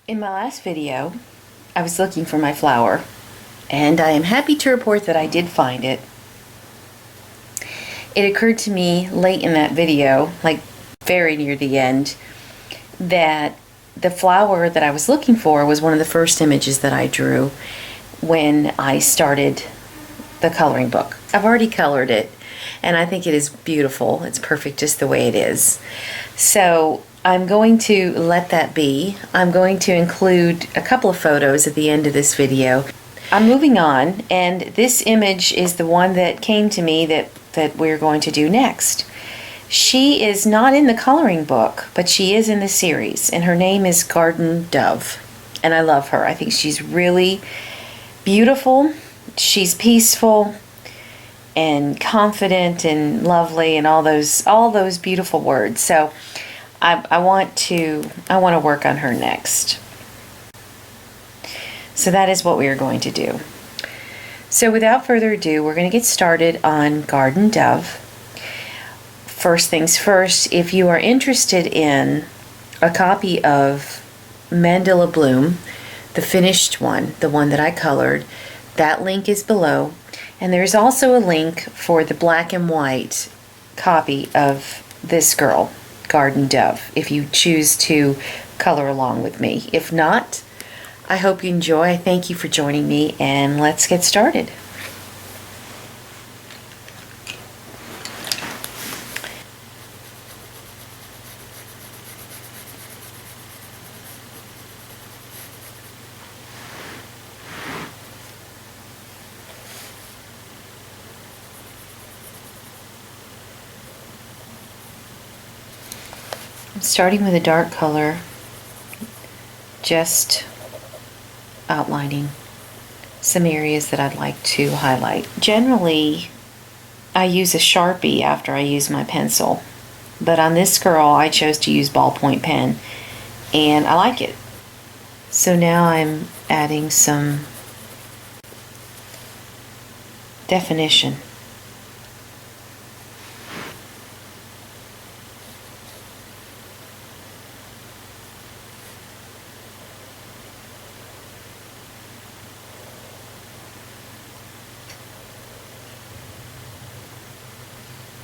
In my last video, I was looking for my flower, and I am happy to report that I did find it. It occurred to me late in that video, like very near the end, that the flower that I was looking for was one of the first images that I drew when I started the coloring book. I've already colored it, and I think it is beautiful. It's perfect just the way it is. So I'm going to let that be. I'm going to include a couple of photos at the end of this video. I'm moving on, and this image is the one that came to me that we're going to do next. She is not in the coloring book, but she is in the series, and her name is Garden Dove, and I love her. I think she's really beautiful. She's peaceful and confident and lovely and all those beautiful words. So I want to work on her next. So that is what we are going to do. So without further ado, we're going to get started on Garden Dove. First things first, if you are interested in a copy of Mandala Bloom, the finished one, the one that I colored, that link is below. And there's also a link for the black and white copy of this girl, Garden Dove, if you choose to color along with me. If not, I hope you enjoy. I thank you for joining me, and let's get started. I'm starting with a dark color, just outlining some areas that I'd like to highlight. Generally, I use a Sharpie after I use my pencil, but on this girl I chose to use ballpoint pen, and I like it. So now I'm adding some definition.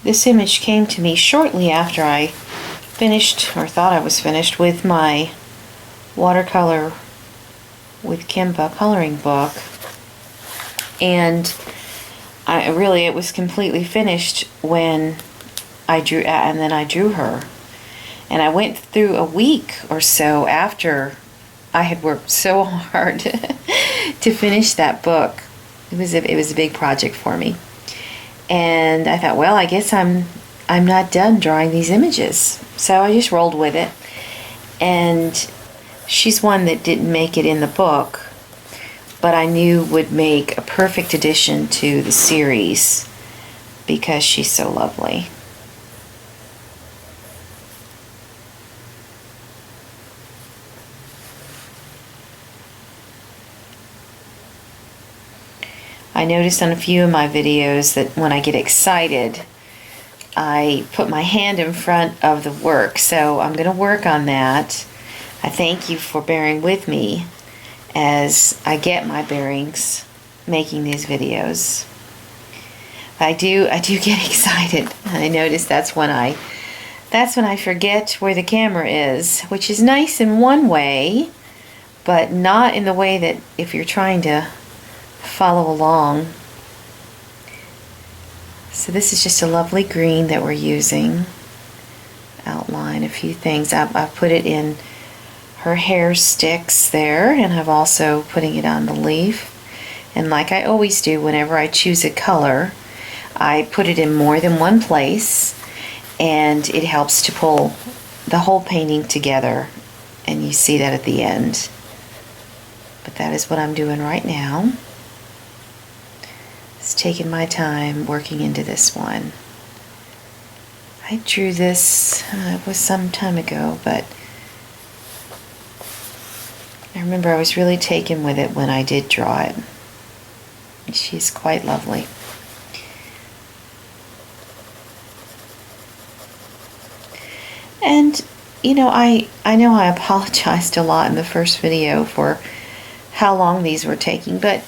This image came to me shortly after I finished, or thought I was finished, with my watercolor with Kimba coloring book, and it was completely finished when I drew, and then I drew her. And I went through a week or so after I had worked so hard to finish that book. It was a big project for me. And I thought, well, I guess I'm not done drawing these images. So I just rolled with it. And she's one that didn't make it in the book, but I knew would make a perfect addition to the series because she's so lovely. I noticed on a few of my videos that when I get excited, I put my hand in front of the work. So I'm going to work on that. I thank you for bearing with me as I get my bearings making these videos. I do get excited. I notice that's when I forget where the camera is, which is nice in one way, but not in the way that if you're trying to follow along. So this is just a lovely green that we're using. Outline a few things. I've put it in her hair sticks there, and I've also putting it on the leaf. And like I always do whenever I choose a color, I put it in more than one place, and it helps to pull the whole painting together, and you see that at the end. But that is what I'm doing right now. Just taking my time working into this one. I drew this, it was some time ago, but I remember I was really taken with it when I did draw it. She's quite lovely. And you know, I know I apologized a lot in the first video for how long these were taking, but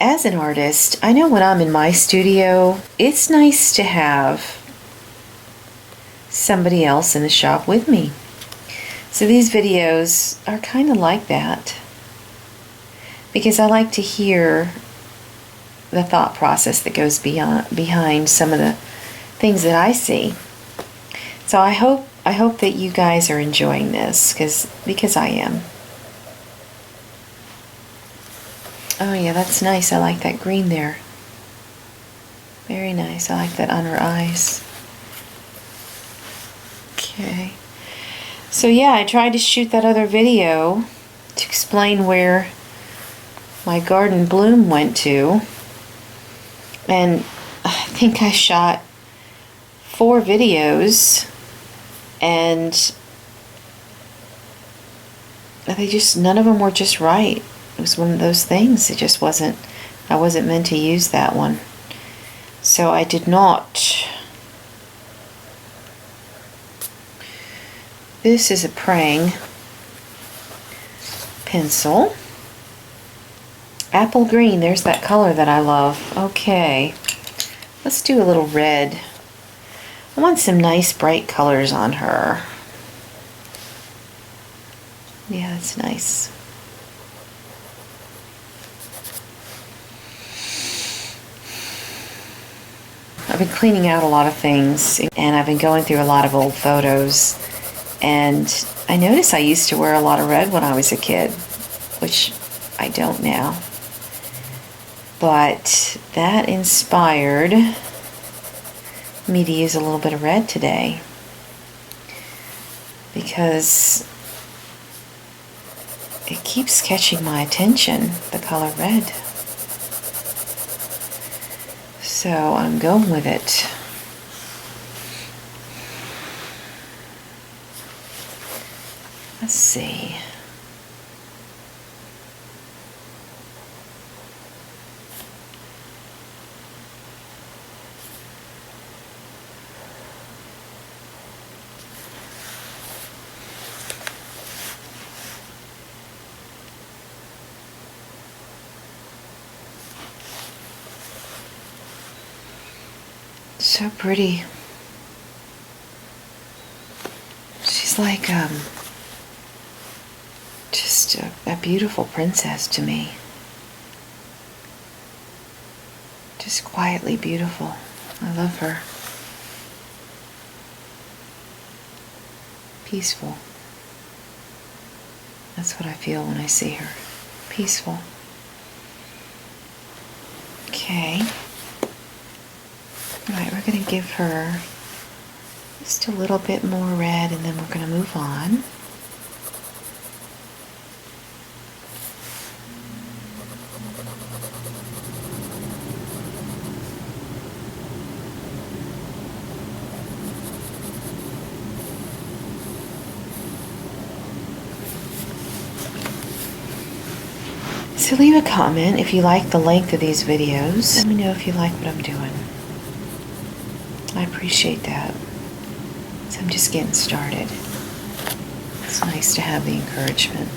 as an artist, I know when I'm in my studio, it's nice to have somebody else in the shop with me. So these videos are kind of like that, because I like to hear the thought process that goes behind some of the things that I see. So I hope that you guys are enjoying this, because I am. Oh yeah, that's nice. I like that green there. Very nice. I like that on her eyes. Okay. So yeah, I tried to shoot that other video to explain where my garden bloom went to. And I think I shot 4 videos, and none of them were just right. It was one of those things. It just wasn't, I wasn't meant to use that one. So I did not. This is a Prang pencil. Apple green, there's that color that I love. Okay, let's do a little red. I want some nice bright colors on her. Yeah, that's nice. I've been cleaning out a lot of things, and I've been going through a lot of old photos, and I noticed I used to wear a lot of red when I was a kid, which I don't now. But that inspired me to use a little bit of red today, because it keeps catching my attention, the color red. So I'm going with it. Let's see. So pretty. She's like just a beautiful princess to me. Just quietly beautiful. I love her. Peaceful. That's what I feel when I see her. Peaceful. Okay. Alright, we're going to give her just a little bit more red, and then we're going to move on. So leave a comment if you like the length of these videos. Let me know if you like what I'm doing. I appreciate that. So I'm just getting started. It's nice to have the encouragement.